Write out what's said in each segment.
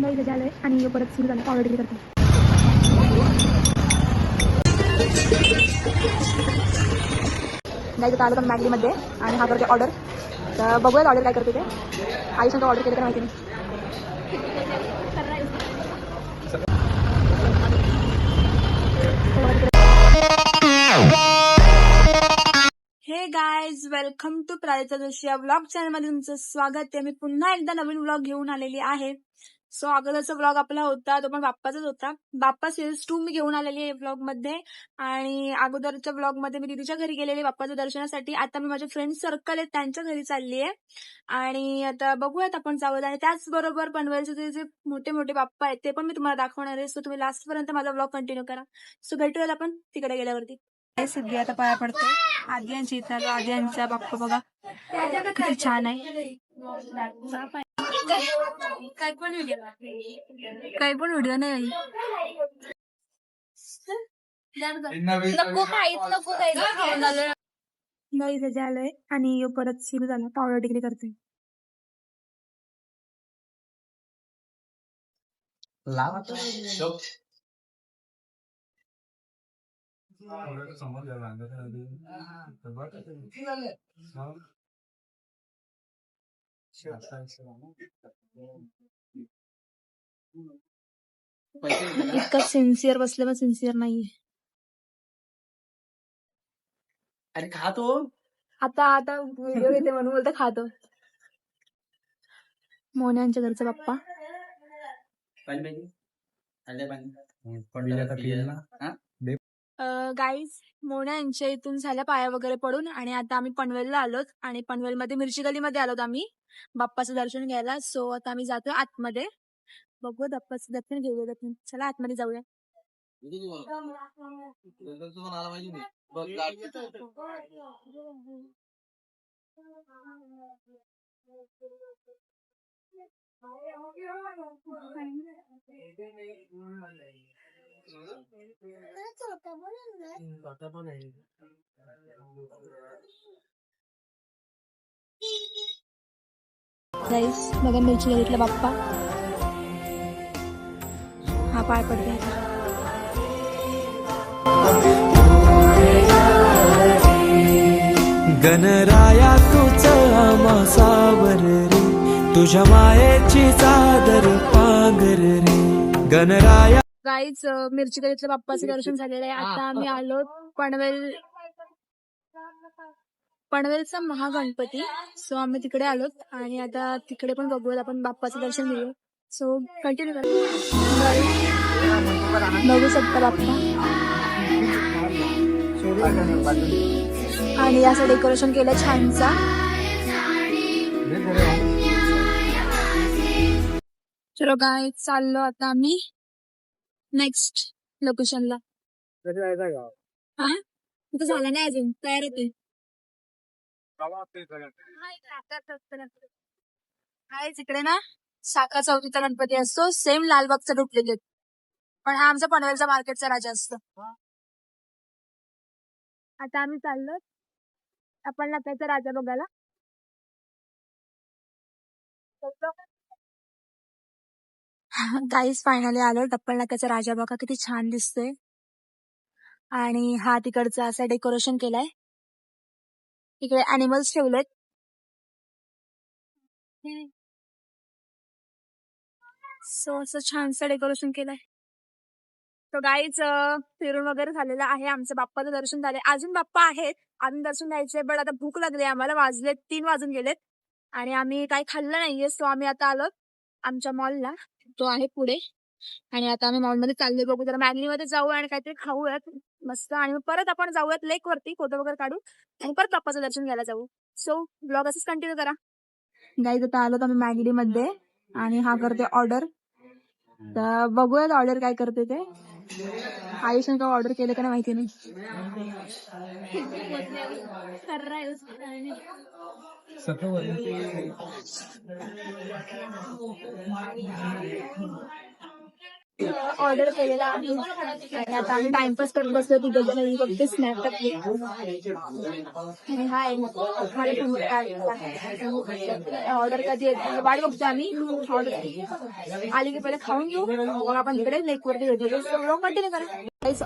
नाही इथे झालंय आणि परत सुरू झालं ऑर्डर करते. नाही तर आलं तर मॅगीमध्ये आणि हा करते ऑर्डर. तर बघूयात ऑर्डर काय करते ते. आयुष्यात ऑर्डर केलं तर माहिती नाही. Hey guys, welcome to Prajakta Joshi या व्लॉग चॅनलमध्ये तुमचं स्वागत आहे. मी पुन्हा एकदा नवीन व्लॉग घेऊन आलेली आहे. सो अगोदरचा व्लॉग आपला होता तो पण बाप्पाचाच होता. बाप्पा सीरीज 2 मी घेऊन आलेली आहे व्लॉग मध्ये. आणि अगोदरच्या व्लॉग मध्ये मी दीदीच्या घरी गेलेली बाप्पाच्या दर्शनासाठी. आता मी माझे फ्रेंड सर्कल आहेत त्यांच्या घरी चालली आहे आणि आता बघूयात आपण जाऊयात. आणि त्याचबरोबर पनवेलचे जे मोठे मोठे बाप्पा आहेत ते पण मी तुम्हाला दाखवणार आहे. सो तुम्ही लास्ट पर्यंत माझा व्लॉग कंटिन्यू करा. सो भेटूयात आपण तिकडे गेल्यावरती. सगळी आता पाया पडतो आद्यांची इथं आलो. आद्यांचा बाप्पा बघा किती छान आहे. काय पण व्हिडिओ नाही नाही इथे झालंय आणि परत सुरू झाला पावडर डिग्री करते. इतकं सिन्सिअर बसलं पण सिन्सिअर नाहीये. अरे खातो आता आता व्हिडिओ घेते म्हणून बोलतो खातो. मोन्यांच्या घरचा बाप्पा. गाईज, मोना यांच्या इथून झाल्या पाया वगैरे पडून आणि आता आम्ही पनवेलला आलोत. आणि पनवेलमध्ये मिरची गलीमध्ये आलोत आम्ही बाप्पाचं दर्शन घ्यायला. सो आता आम्ही जातोय आतमध्ये. बघू बाप्पाचं दर्शन घेऊया. चला आतमध्ये जाऊया. गाईस बघा मिरची गलीतला बाप्पा हा पाय पडते. गणराया तुझ आमासावर रे, तुझ्या मायेची चादर पांघर रे गणराया. गाईज मिरची गलीतल्या बाप्पाचं दर्शन झालेलं आहे. आता आम्ही आलो पनवेलचा महागणपती. सो आम्ही तिकडे आलोत आणि आता तिकडे पण बघूयात आपण बाप्पाचं दर्शन घेऊया. सो कंटिन्यू करा. बघू शकता बाप्पा आणि असं डेकोरेशन केलं छानसा. चलो गाईज चाललो आता आम्ही नेक्स्ट लोकेशनला. हा तिथं झालं नाही अजून, तयार होते. इकडे ना शाखा चौथीचा गणपती असतो. सेम लालबागचा डुप्लिकेट, पण हा आमचा पनवेलचा मार्केटचा राजा असतो. आता आम्ही चाललो आपण लाखाचा राजा बघायला. गाईस फायनली आलो. टप्पल नाक्याचा राजा बघा किती छान दिसतोय. आणि हा तिकडचा असं डेकोरेशन केलंय. इकडे अॅनिमल्स ठेवलेत. सो असं छानसं डेकोरेशन केलंय. तो गाईच फिरून वगैरे झालेला आहे. आमचं बाप्पाचं दर्शन झालंय. अजून बाप्पा आहेत, अजून दर्शन द्यायचंय. बट आता भूक लागली आम्हाला. वाजलेत 3 वाजून गेलेत आणि आम्ही काही खाल्लं नाहीये. सो आम्ही आता आलो आमच्या मॉलला, तो आहे पुढे. आणि आता आम्ही मॉलमध्ये चाललोय. बघू जरा मॅगनीमध्ये जाऊ आणि काहीतरी खाऊयात मस्त. आणि मग परत आपण जाऊयात लेक वरती, फोटो वगैरे काढू आणि परत बाप्पाचं दर्शन घ्यायला जाऊ. सो ब्लॉग असंच कंटिन्यू करा. गाईज आता आलोत आम्ही मॅगडी मध्ये आणि हा करते ऑर्डर. तर बघूयात ऑर्डर काय करते ते. आयुष्याने काय ऑर्डर केलं का नाही माहिती नाही. ऑर्डर केलेला आहे आणि आता आम्ही टाइमपास करत बसलो तिथे जण फक्त स्नॅप टाकले आणि हाय ऑर्डर कधी येते वाट बघतो आम्ही ऑर्डर आली की पहिले खाऊन घेऊ मग आपण इकडे लेक वरती भेटू कंटिन्यू करा.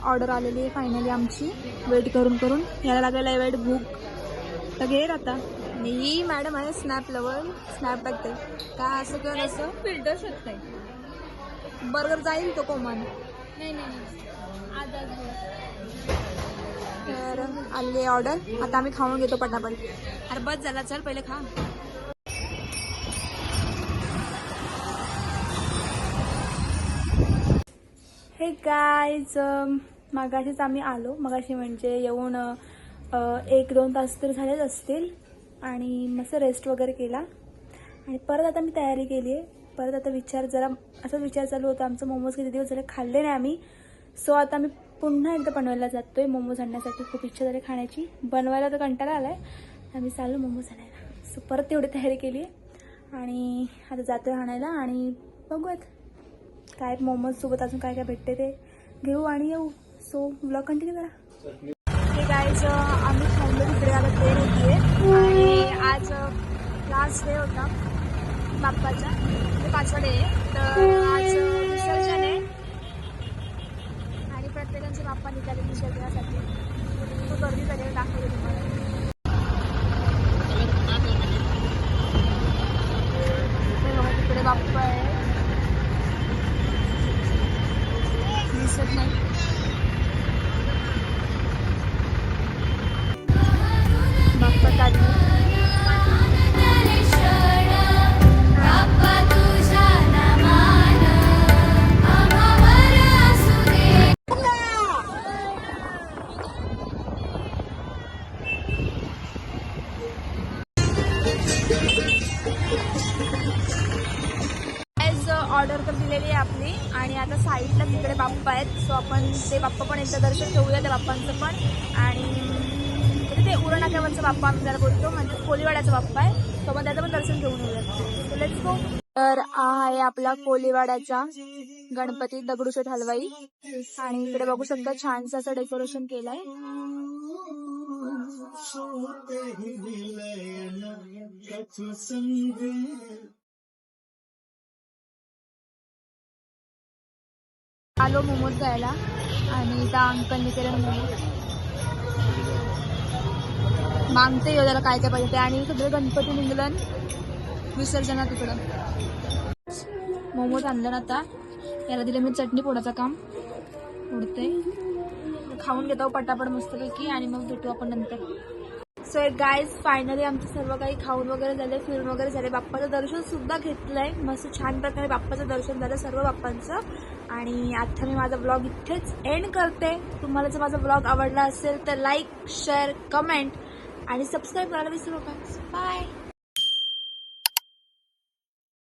ऑर्डर आलेली आहे फायनली आमची वेट करून करून यायला लागलेला वेट भूक तर घेर आता. आणि ही मॅडम आहे स्नॅप लवर स्नॅप टाकते काय असं किंवा नसं फिल्टर शकते बर्गर जाईल तो कोमान तर आली ऑर्डर आता आम्ही खाऊन घेतो पटापट. अरे बस झाला चल पहिले खा. हे गाईज मगाशीच आम्ही आलो मगाशी म्हणजे येऊन 1-2 तास तर झालेच असतील आणि मस्त रेस्ट वगैरे केला आणि परत आता मी तयारी केली आहे. परत आता असाच विचार चालू होता आमचं मोमोज किती दिवस झाले खाल्ले नाही आम्ही. सो आता मी पुन्हा एकदा बनवायला जातो आहे मोमोज आणण्यासाठी. खूप इच्छा झाली खाण्याची बनवायला तर कंटाळा आला आहे आम्ही चाललो मोमोज आणायला. सो परत तेवढी तयारी केली आहे आणि आता जातो आहे आणायला आणि बघूयात काय मोमोजसोबत अजून काय काय भेटते ते घेऊ आणि येऊ. सो ब्लॉग कंटिन्यू करा. हे गाईज आम्ही थांबलो तिकडे आता ट्रेन होती आहे आणि आज लास्ट डे होता बाप्पाचा ते 5वा डे आहे तर आज विसर्जन आहे आणि प्रत्येकाचे बाप्पा निघाले विसर्जनासाठी खूप गर्दी झाली दाखवली तुम्हाला. तिकडे बाप्पा आहे दिसत नाही. बाप्पा चालली ऑर्डर तर दिलेली आहे आपली आणि आता साईडला तिकडे बाप्पा आहेत. सो आपण ते बाप्पा पण एकदा दर्शन घेऊया त्या बाप्पांचं पण. आणि ते उरण नाक्यावरचा बाप्पा आम्ही त्याला बोलतो म्हणजे कोलीवाड्याचा बाप्पा आहे सो आपण त्याचं पण दर्शन घेऊन येऊया. Let's go. तर हा आहे आपला कोलीवाड्याचा गणपती दगडूशेठ हलवाई आणि इकडे बघू शकता छानसं असं डेकोरेशन केलंय. आलो मोमोज जायला आणि त्या अंकलने केलं मोमोज मागते येऊ त्याला काय काय पाहिजे ते आणि सगळे गणपती निघलन विसर्जनात तिकडं. मोमोज आणलं ना आता याला दिलं मी चटणी पोडाचं काम उडते खाऊन घेतो पटापट मस्तपैकी आणि मग भेटू आपण नंतर. सो एक गाईज फायनली आमचं सर्व काही खाऊन वगैरे झाले फिरून वगैरे झाले. बाप्पाचं दर्शन सुद्धा घेतलंय मस्त छान प्रकारे बाप्पाचं दर्शन झालं सर्व बाप्पांचं. आणि आता मी माझा ब्लॉग इथेच एंड करते. तुम्हाला जर माझा ब्लॉग आवडला असेल तर लाईक शेअर कमेंट आणि सबस्क्राईब करायला विसरू नका. बाय.